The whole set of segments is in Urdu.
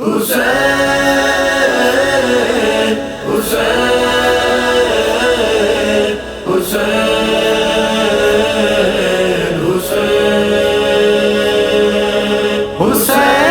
حسین حسین حسین حسین حسین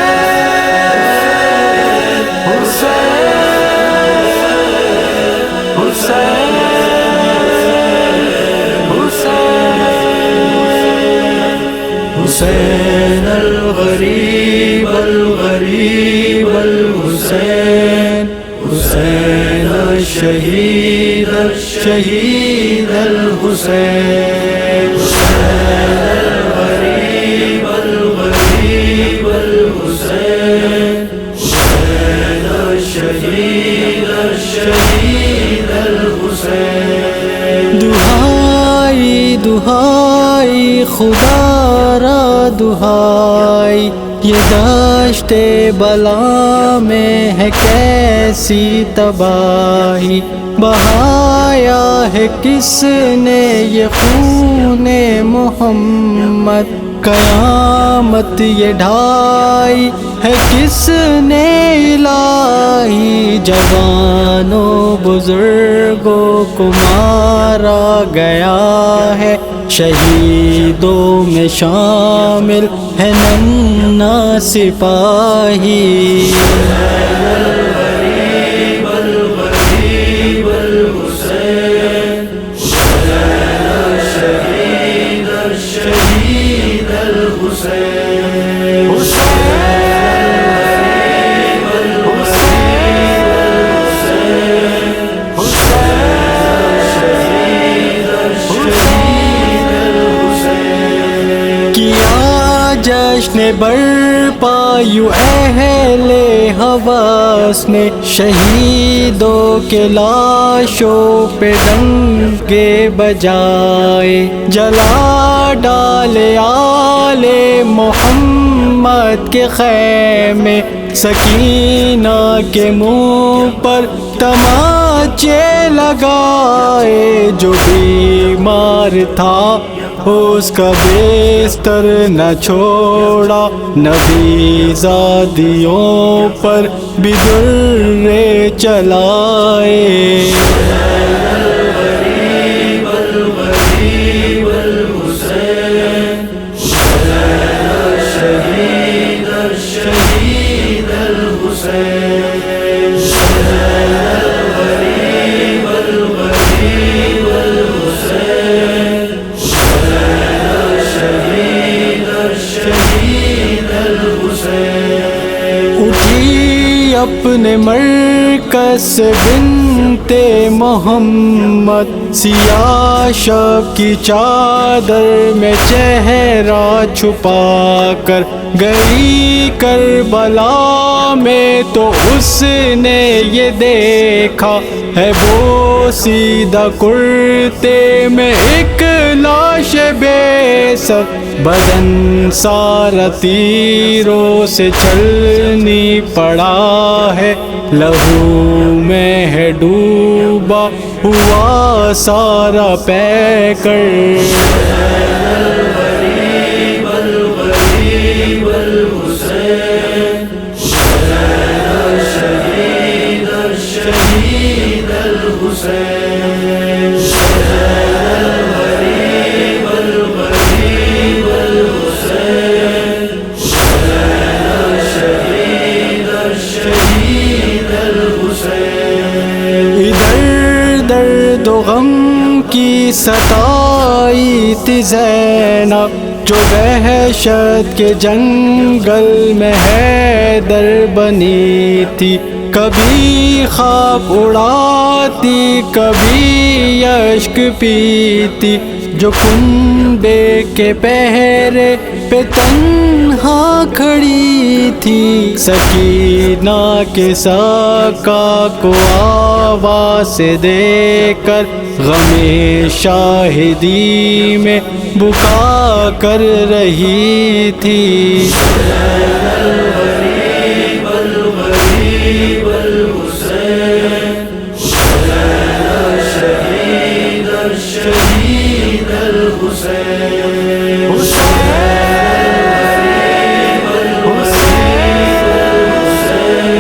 حسین الغریب الغریب الحسین حسین الشہید الشہید الحسین حسین الغریب الغریب الحسین حسین الشہید الشہید الحسین دہائی دہائی خدا را دہائی یہ دشت بلا میں ہے کیسی تباہی بہایا ہے کس نے یہ خون محمد قیامت یہ ڈھائی ہے کس نے الہی جوانوں بزرگوں کو مارا گیا ہے شہیدوں میں شامل ہے ننھا سپاہی الغریب الغریب الحسین حسین الشہید الشہید الحسین حسین الغریب الحسین الشہید الحسین کیا جشن برپا یوں اہل حواس نے شہیدوں کے لاشوں پہ ڈنکے بجائے جلا ڈالے آل محمد کے خیمے سکینہ کے منہ پر تماچے لگائے جو بیمار تھا اس کا بستر نہ چھوڑا نبی زادیوں پر بھی درے چلائے الغریب الغریب الحسین حسین الشہید الشہید الحسین الغریب الغریب الحسین اٹھی اپنے مرکز سے بنت محمد سیاہ شب کی چادر میں چہرہ چھپا کر گئی کربلا میں تو اس نے یہ دیکھا ہے بوسیدہ کرتے میں ایک لاش بے سر بدن سارا تیروں سے چھلنی پڑا ہے لہو میں ہے ڈوبا ہوا سارا پیکر الغریب الغریب الحسین حسین الشہید الشہید الحسین الغریب الغریب الحسین حسین الشہید الشہید الحسین ادھر درد و غم کی ستائی تھی زینب جو وحشت کے جنگل میں حیدر بنی تھی کبھی خواب اڑاتی کبھی اشک پیتی جو کنبے کے پہرے پہ تنہا کھڑی تھی سکینہ کے ساقہ کو آواز دے کر غم شاہدی میں بکا کر رہی تھی الغریب الغریب الحسین حسین الشہید الشہید الحسین حسین الغریب الغریب الحسین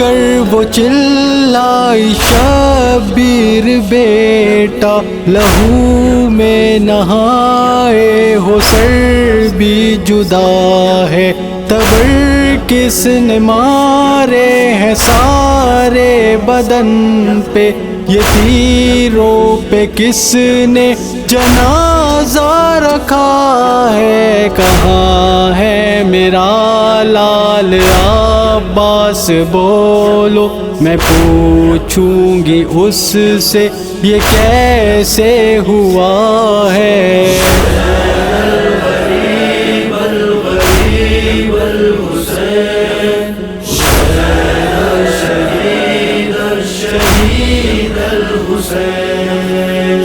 کر وہ چلائی شبیر بیٹا، لہو میں نہائے ہو سر بھی جدا ہے، تبر کس نے مارے ہیں سارے بدن پہ، یہ تیروں پہ کس نے جنازہ رکھا ہے، کہاں ہے میرا لال عباس بولو، میں پوچھوں گی اس سے یہ کیسے ہوا ہے۔ الغریب الغریب الحسین، حسین الشہید الشہید الحسین،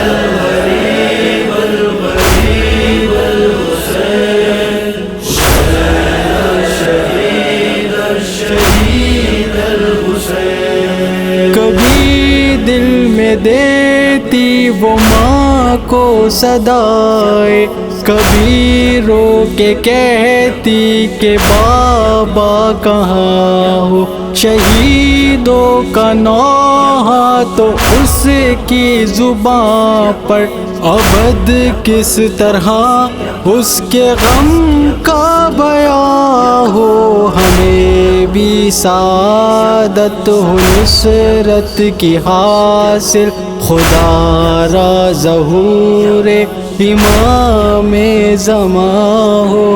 الغریب الغریب الحسین، حسین الشہید الشہید الحسین۔ کبھی دل میں دیتی وہ ماں کو صدائے، کبھی رو کے کہتی کہ بابا کہاں ہو، شہیدوں کا نوحہ تو اس کی زباں پر، ابد کس طرح اس کے غم کا بیان ہو، ہمیں بھی سعادت ہو نصرت کی حاصل، خدا را ظہور امام زمان ہو۔